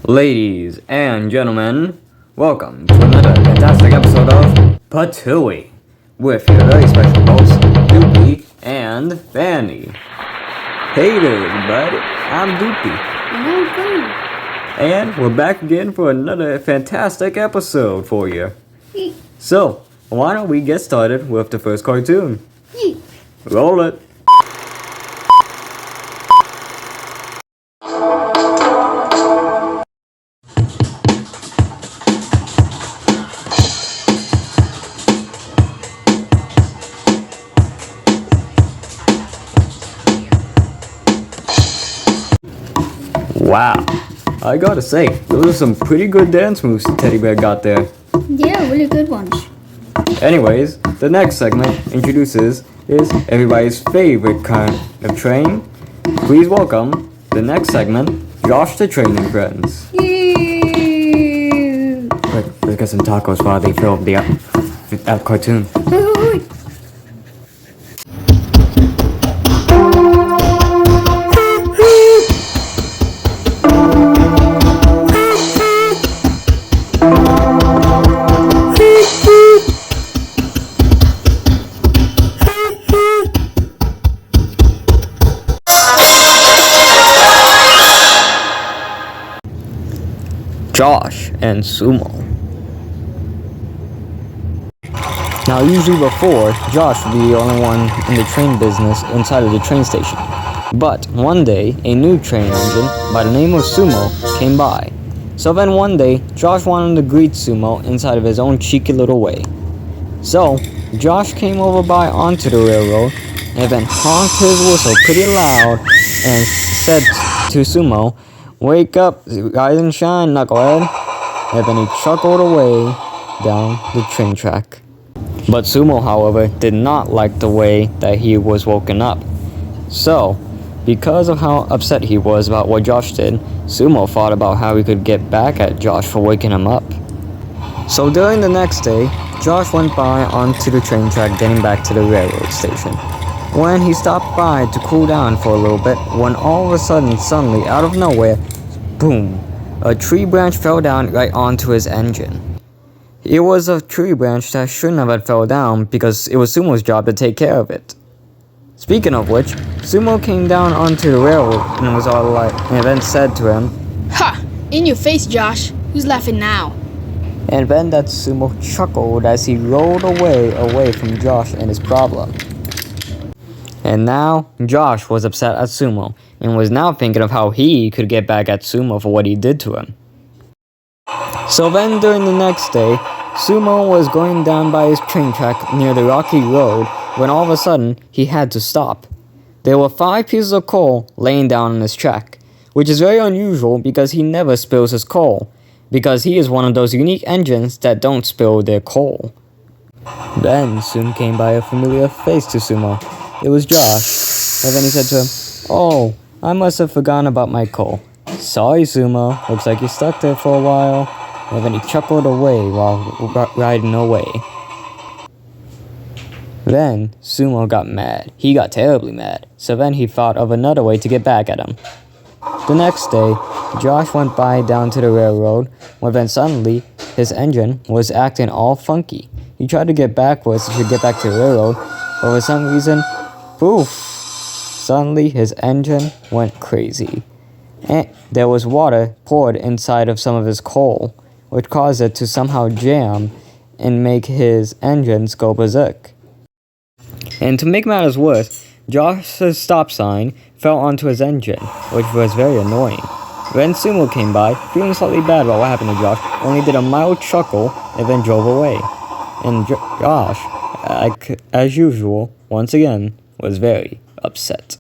Ladies and gentlemen, welcome to another fantastic episode of Patoohy with your very special hosts, Doopy and Fanny. Hey there, everybody. I'm Doopy. And I'm Fanny. And we're back again for another fantastic episode for you. So, why don't we get started with the first cartoon? Roll it. Wow, I gotta say, those are some pretty good dance moves the teddy bear got there. Yeah, really good ones. Anyways, the next segment is everybody's favorite kind of train. Please welcome the next segment, Josh the Training Friends. Let's get some tacos while they fill up the cartoon. Josh and Sumo. Now, usually before, Josh would be the only one in the train business inside of the train station. But one day, a new train engine by the name of Sumo came by. So then one day, Josh wanted to greet Sumo inside of his own cheeky little way. So, Josh came over by onto the railroad and then honked his whistle pretty loud and said to Sumo, "Wake up, rise and shine, knucklehead." And then he chuckled away down the train track. But Sumo, however, did not like the way that he was woken up. So, because of how upset he was about what Josh did, Sumo thought about how he could get back at Josh for waking him up. So during the next day, Josh went by onto the train track getting back to the railroad station. When he stopped by to cool down for a little bit, when all of a sudden, suddenly, out of nowhere, boom, a tree branch fell down right onto his engine. It was a tree branch that shouldn't have fell down because it was Sumo's job to take care of it. Speaking of which, Sumo came down onto the railroad and was all like, and then said to him, "Ha! In your face, Josh. Who's laughing now?" And then that Sumo chuckled as he rolled away from Josh and his problem. And now, Josh was upset at Sumo, and was now thinking of how he could get back at Sumo for what he did to him. So then during the next day, Sumo was going down by his train track near the rocky road when all of a sudden, he had to stop. There were 5 pieces of coal laying down on his track, which is very unusual because he never spills his coal, because he is one of those unique engines that don't spill their coal. Then soon came by a familiar face to Sumo. It was Josh, and then he said to him, "Oh, I must have forgotten about my coal. Sorry, Sumo, looks like you stuck there for a while." And then he chuckled away while riding away. Then Sumo got mad. He got terribly mad, so then he thought of another way to get back at him. The next day, Josh went by down to the railroad, when then suddenly, his engine was acting all funky. He tried to get backwards to get back to the railroad, but for some reason, poof! Suddenly, his engine went crazy. And there was water poured inside of some of his coal, which caused it to somehow jam and make his engines go berserk. And to make matters worse, Josh's stop sign fell onto his engine, which was very annoying. Then Sumo came by, feeling slightly bad about what happened to Josh, only did a mild chuckle and then drove away. And Josh, as usual, once again, was very upset.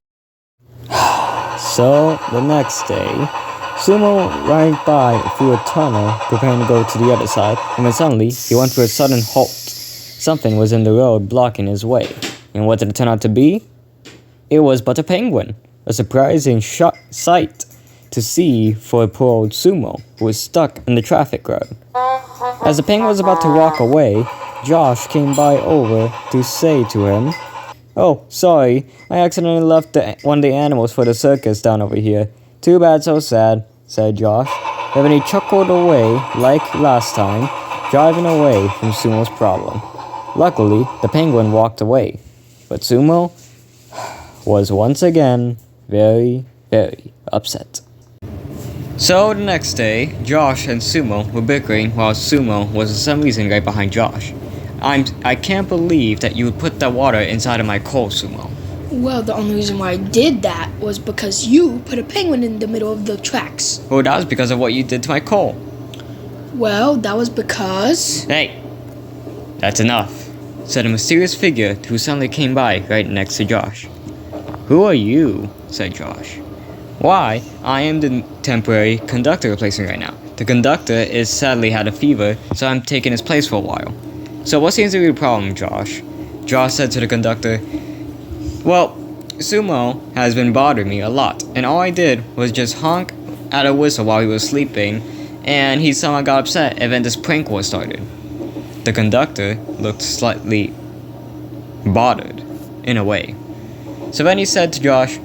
So, the next day, Sumo ran by through a tunnel, preparing to go to the other side, and then suddenly, he went to a sudden halt. Something was in the road blocking his way. And what did it turn out to be? It was but a penguin, a surprising sight to see for a poor old Sumo, who was stuck in the traffic road. As the penguin was about to walk away, Josh came by over to say to him, "Oh, sorry, I accidentally left one of the animals for the circus down over here. Too bad, so sad," said Josh. and then he chuckled away like last time, driving away from Sumo's problem. Luckily, the penguin walked away, but Sumo was once again very, very upset. So the next day, Josh and Sumo were bickering while Sumo was for some reason right behind Josh. I can't believe that you would put that water inside of my coal, Sumo. Well, the only reason why I did that was because you put a penguin in the middle of the tracks. Well, that was because of what you did to my coal. Well, that was because... Hey, that's enough, said a mysterious figure who suddenly came by right next to Josh. Who are you? Said Josh. Why, I am the temporary conductor replacing right now. The conductor is sadly had a fever, so I'm taking his place for a while. So what seems to be the problem, Josh? Josh said to the conductor, well, Sumo has been bothering me a lot, and all I did was just honk at a whistle while he was sleeping, and he somehow got upset, and then this prank war started. The conductor looked slightly bothered, in a way. So then he said to Josh,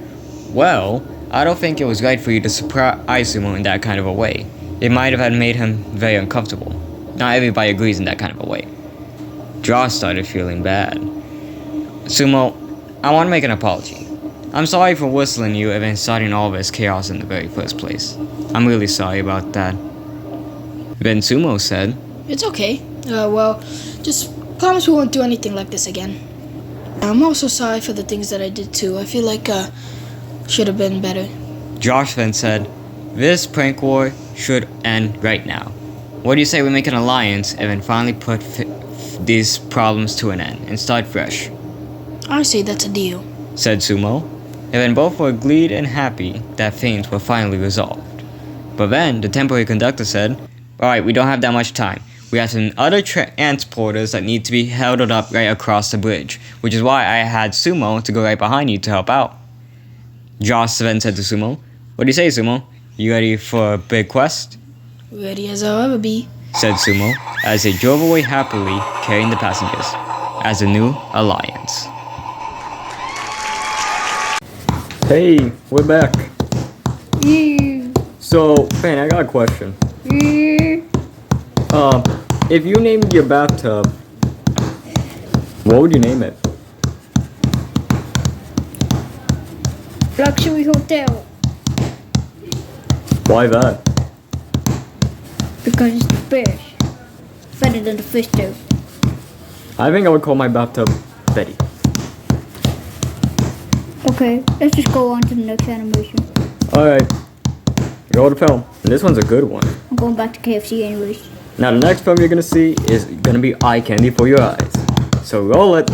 well, I don't think it was right for you to surprise Sumo in that kind of a way. It might have made him very uncomfortable. Not everybody agrees in that kind of a way. Josh started feeling bad. Sumo, I want to make an apology. I'm sorry for whistling you and then starting all this chaos in the very first place. I'm really sorry about that. Then Sumo said, It's okay. Well, just promise we won't do anything like this again. I'm also sorry for the things that I did too. I feel like, should have been better. Josh then said, this prank war should end right now. What do you say we make an alliance and then finally put these problems to an end and start fresh? I say that's a deal, said Sumo, and then both were agreed and happy that things were finally resolved. But then the temporary conductor said, alright, we don't have that much time. We have some other transporters that need to be held up right across the bridge, which is why I had Sumo to go right behind you to help out. Josh then said to Sumo, what do you say, Sumo? You ready for a big quest? Ready as I'll ever be, said Sumo, as they drove away happily, carrying the passengers, as a new alliance. Hey, we're back. Yeah. So, Fan, I got a question. Yeah. If you named your bathtub, what would you name it? Luxury Hotel. Why that? Because it's the best. Better than the fish too. I think I would call my bathtub Betty. Okay, let's just go on to the next animation. Alright, roll the film. And this one's a good one. I'm going back to KFC anyways. Now the next film you're gonna see is gonna be eye candy for your eyes. So roll it.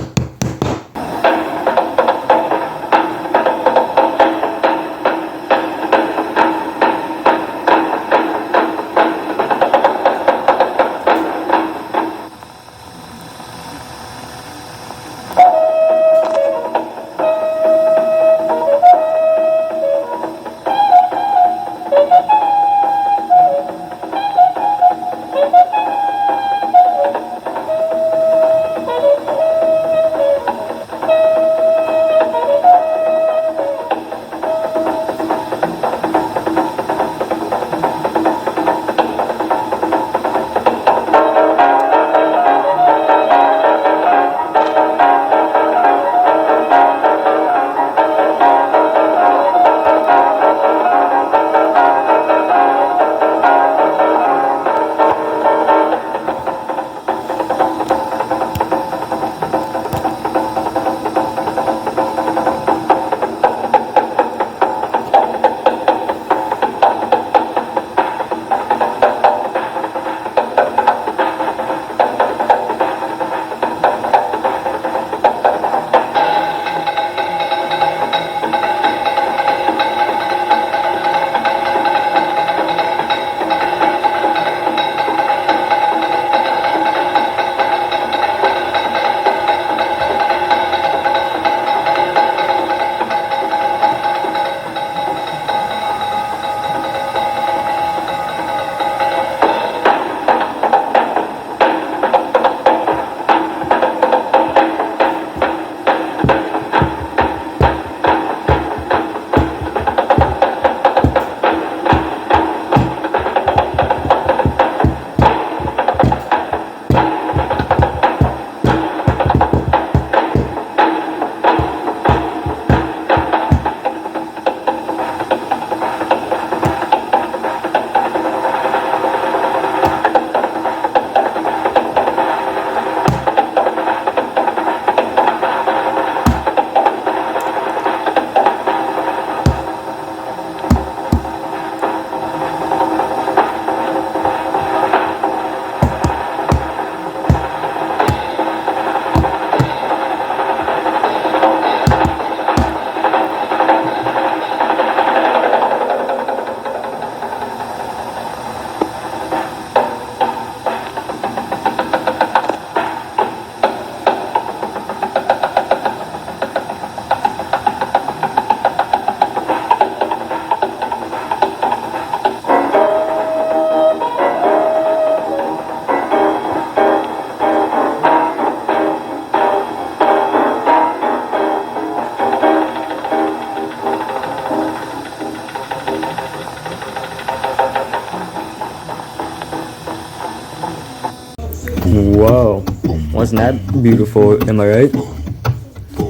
Wow, wasn't that beautiful, am I right?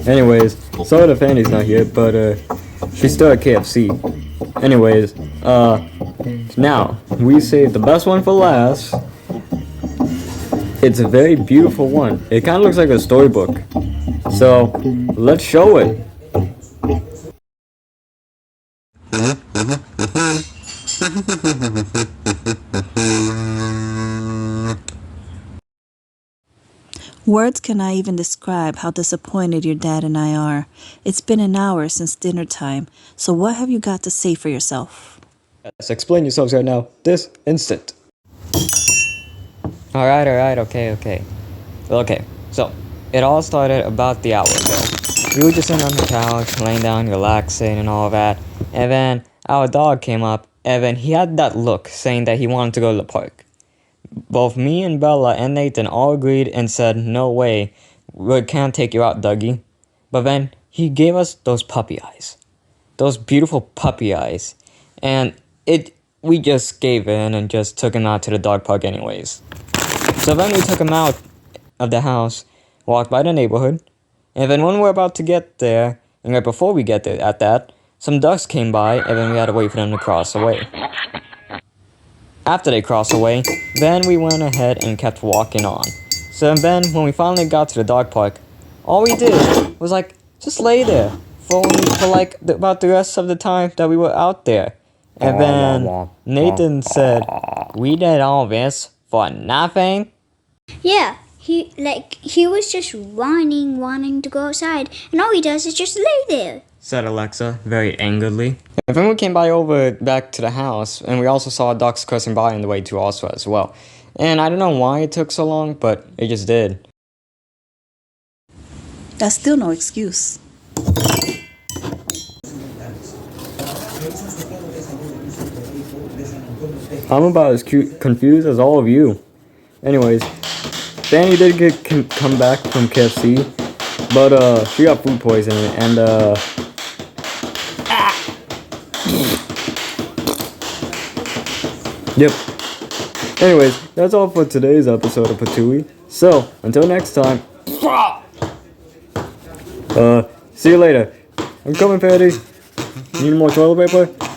Anyways, sorry that Fanny's not here, but she's still at KFC. Anyways, now, we saved the best one for last. It's a very beautiful one. It kind of looks like a storybook. So, let's show it. Words cannot even describe how disappointed your dad and I are. It's been an hour since dinner time, so what have you got to say for yourself? Yes, explain yourselves right now, this instant. Alright, okay. Okay, so, it all started about the hour ago. We were just sitting on the couch, laying down, relaxing and all that, and then our dog came up, and then he had that look, saying that he wanted to go to the park. Both me and Bella and Nathan all agreed and said, no way, we can't take you out, Dougie. But then, he gave us those puppy eyes. Those beautiful puppy eyes. And we just gave in and just took him out to the dog park anyways. So then we took him out of the house, walked by the neighborhood, and then when we were about to get there, and right before we get there at that, some ducks came by, and then we had to wait for them to cross away. After they crossed away, then we went ahead and kept walking on. So then, when we finally got to the dog park, all we did was just lay there for about the rest of the time that we were out there. And then Nathan said, "We did all this for nothing?" Yeah, he was just whining, wanting to go outside, and all he does is just lay there. Said Alexa, very angrily. And then we came back to the house, and we also saw ducks crossing by on the way to also as well. And I don't know why it took so long, but it just did. That's still no excuse. I'm about as confused as all of you. Anyways, Fanny did come back from KFC, but she got food poisoning, and Yep. Anyways, that's all for today's episode of Patoohy. So, until next time. See you later. I'm coming, Patty. Need more toilet paper?